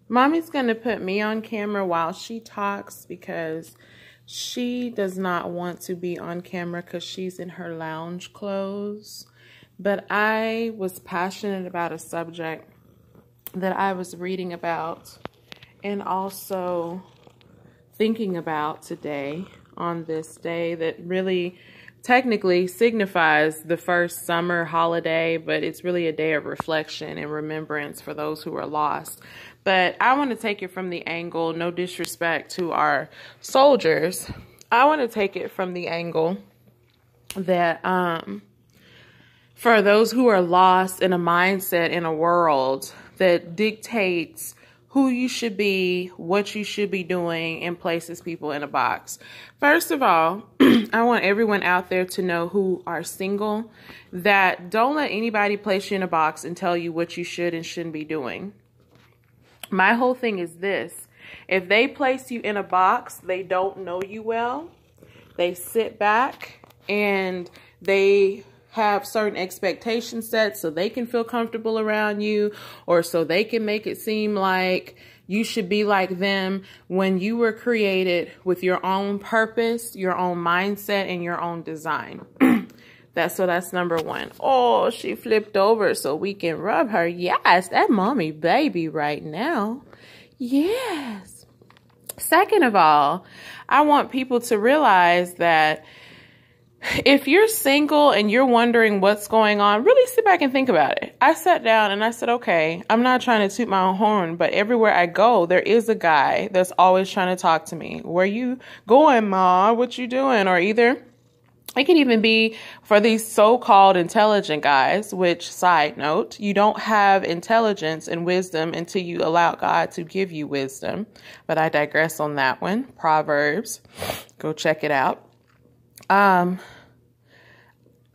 Mommy's going to put me on camera while she talks because she does not want to be on camera because she's in her lounge clothes. But I was passionate about a subject that I was reading about and also thinking about today on this day that really technically signifies the first summer holiday, but it's really a day of reflection and remembrance for those who are lost. But I want to take it from the angle, no disrespect to our soldiers, I want to take it from the angle that for those who are lost in a mindset in a world that dictates who you should be, what you should be doing, and places people in a box. First of all, I want everyone out there to know who are single that don't let anybody place you in a box and tell you what you should and shouldn't be doing. My whole thing is this. If they place you in a box, they don't know you well. They sit back and they have certain expectations set so they can feel comfortable around you, or so they can make it seem like you should be like them when you were created with your own purpose, your own mindset, and your own design. That's number one. Oh, she flipped over so we can rub her. Yes, that mommy baby right now. Yes. Second of all, I want people to realize that if you're single and you're wondering what's going on, really sit back and think about it. I sat down and I said, okay, I'm not trying to toot my own horn, but everywhere I go, there is a guy that's always trying to talk to me. Where you going, Ma? What you doing? Or either it can even be for these so-called intelligent guys, which, side note, you don't have intelligence and wisdom until you allow God to give you wisdom. But I digress on that one. Proverbs. Go check it out.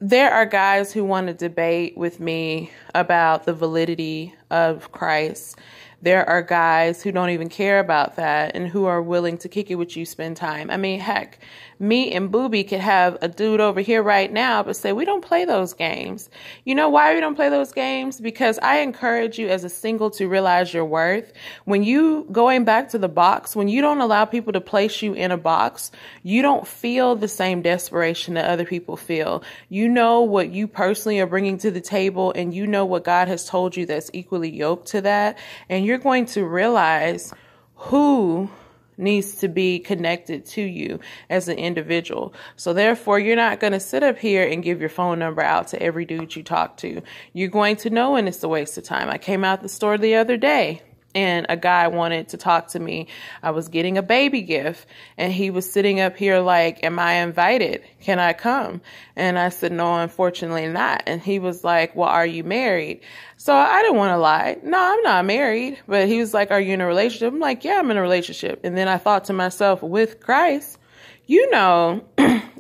There are guys who want to debate with me about the validity of Christ. There are guys who don't even care about that and who are willing to kick it with you, spend time. I mean, heck, me and Booby could have a dude over here right now, but say, we don't play those games. You know why we don't play those games? Because I encourage you as a single to realize your worth. When you, going back to the box, when you don't allow people to place you in a box, you don't feel the same desperation that other people feel. You know what you personally are bringing to the table, and you know what God has told you that's equally yoked to that. And you're going to realize who needs to be connected to you as an individual. So therefore, you're not going to sit up here and give your phone number out to every dude you talk to. You're going to know when it's a waste of time. I came out the store the other day and a guy wanted to talk to me. I was getting a baby gift and he was sitting up here like, am I invited? Can I come? And I said, no, unfortunately not. And he was like, well, are you married? So I didn't want to lie. No, I'm not married. But he was like, are you in a relationship? I'm like, yeah, I'm in a relationship. And then I thought to myself, with Christ, you know,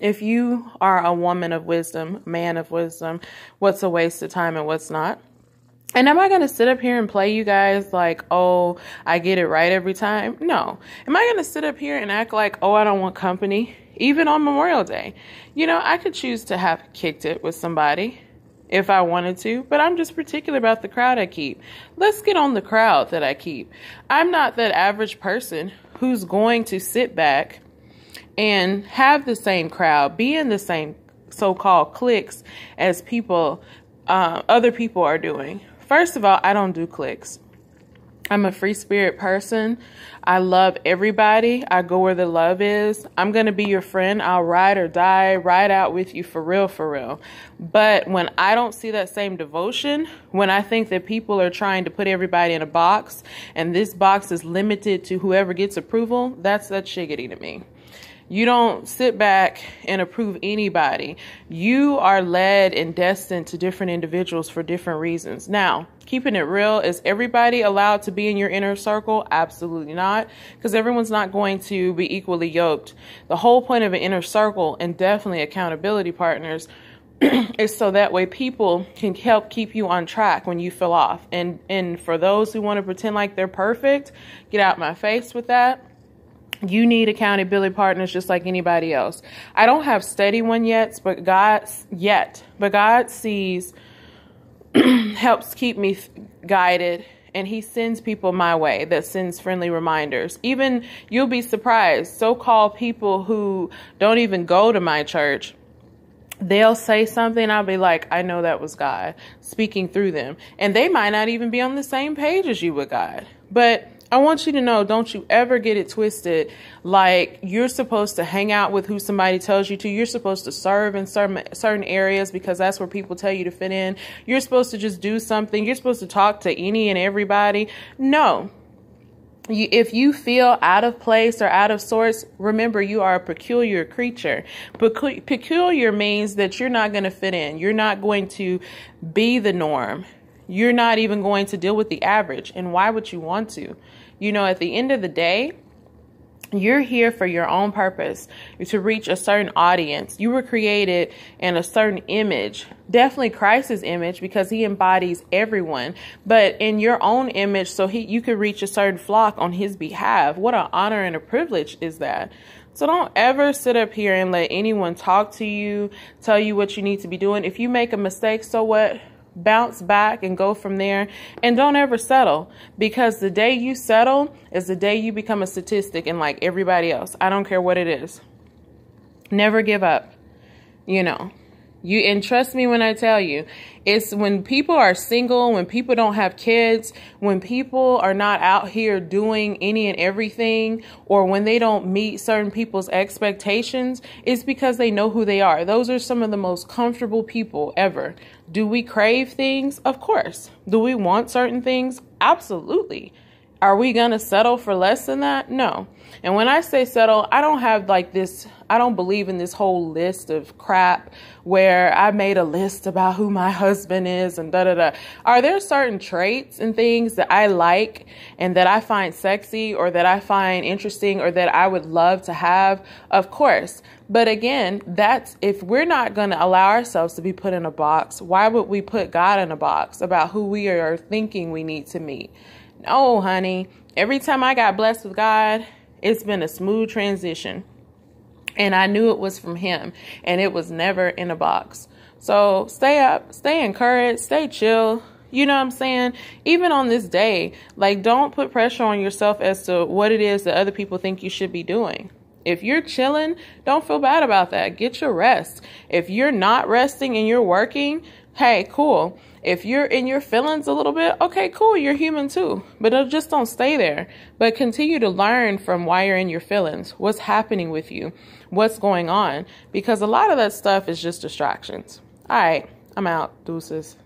if you are a woman of wisdom, man of wisdom, what's a waste of time and what's not. And am I going to sit up here and play you guys like, oh, I get it right every time? No. Am I going to sit up here and act like, oh, I don't want company? Even on Memorial Day. You know, I could choose to have kicked it with somebody if I wanted to, but I'm just particular about the crowd I keep. Let's get on the crowd that I keep. I'm not that average person who's going to sit back and have the same crowd, be in the same so-called cliques as people, other people are doing. First of all, I don't do cliques. I'm a free spirit person. I love everybody. I go where the love is. I'm going to be your friend. I'll ride or die, ride out with you for real, for real. But when I don't see that same devotion, when I think that people are trying to put everybody in a box and this box is limited to whoever gets approval, that's shiggity to me. You don't sit back and approve anybody. You are led and destined to different individuals for different reasons. Now, keeping it real, is everybody allowed to be in your inner circle? Absolutely not, because everyone's not going to be equally yoked. The whole point of an inner circle, and definitely accountability partners, is so that way people can help keep you on track when you feel off. And for those who want to pretend like they're perfect, get out my face with that. You need accountability partners just like anybody else. I don't have steady one yet, but God sees, helps keep me guided and he sends people my way that sends friendly reminders. Even you'll be surprised, so-called people who don't even go to my church, they'll say something, I'll be like, I know that was God speaking through them. And they might not even be on the same page as you with God. But I want you to know, don't you ever get it twisted. Like you're supposed to hang out with who somebody tells you to. You're supposed to serve in certain areas because that's where people tell you to fit in. You're supposed to just do something. You're supposed to talk to any and everybody. No. If you feel out of place or out of sorts, remember you are a peculiar creature. Peculiar means that you're not going to fit in. You're not going to be the norm. You're not even going to deal with the average. And why would you want to? You know, at the end of the day, you're here for your own purpose, to reach a certain audience. You were created in a certain image, definitely Christ's image, because he embodies everyone, but in your own image, so you could reach a certain flock on his behalf. What an honor and a privilege is that. So don't ever sit up here and let anyone talk to you, tell you what you need to be doing. If you make a mistake, so what? Bounce back and go from there, and don't ever settle, because the day you settle is the day you become a statistic and like everybody else. I don't care what it is. Never give up. You know, and trust me when I tell you, it's when people are single, when people don't have kids, when people are not out here doing any and everything, or when they don't meet certain people's expectations, it's because they know who they are. Those are some of the most comfortable people ever. Do we crave things? Of course. Do we want certain things? Absolutely. Are we going to settle for less than that? No. And when I say settle, I don't have like this, I don't believe in this whole list of crap where I made a list about who my husband is and da-da-da. Are there certain traits and things that I like and that I find sexy or that I find interesting or that I would love to have? Of course. But again, that's if we're not going to allow ourselves to be put in a box, why would we put God in a box about who we are thinking we need to meet? No, honey. Every time I got blessed with God, it's been a smooth transition. And I knew it was from him. And it was never in a box. So stay up, stay encouraged, stay chill. You know what I'm saying? Even on this day, like don't put pressure on yourself as to what it is that other people think you should be doing. If you're chilling, don't feel bad about that. Get your rest. If you're not resting and you're working, hey, cool. If you're in your feelings a little bit, okay, cool. You're human too. But just don't stay there. But continue to learn from why you're in your feelings. What's happening with you? What's going on? Because a lot of that stuff is just distractions. All right, I'm out. Deuces.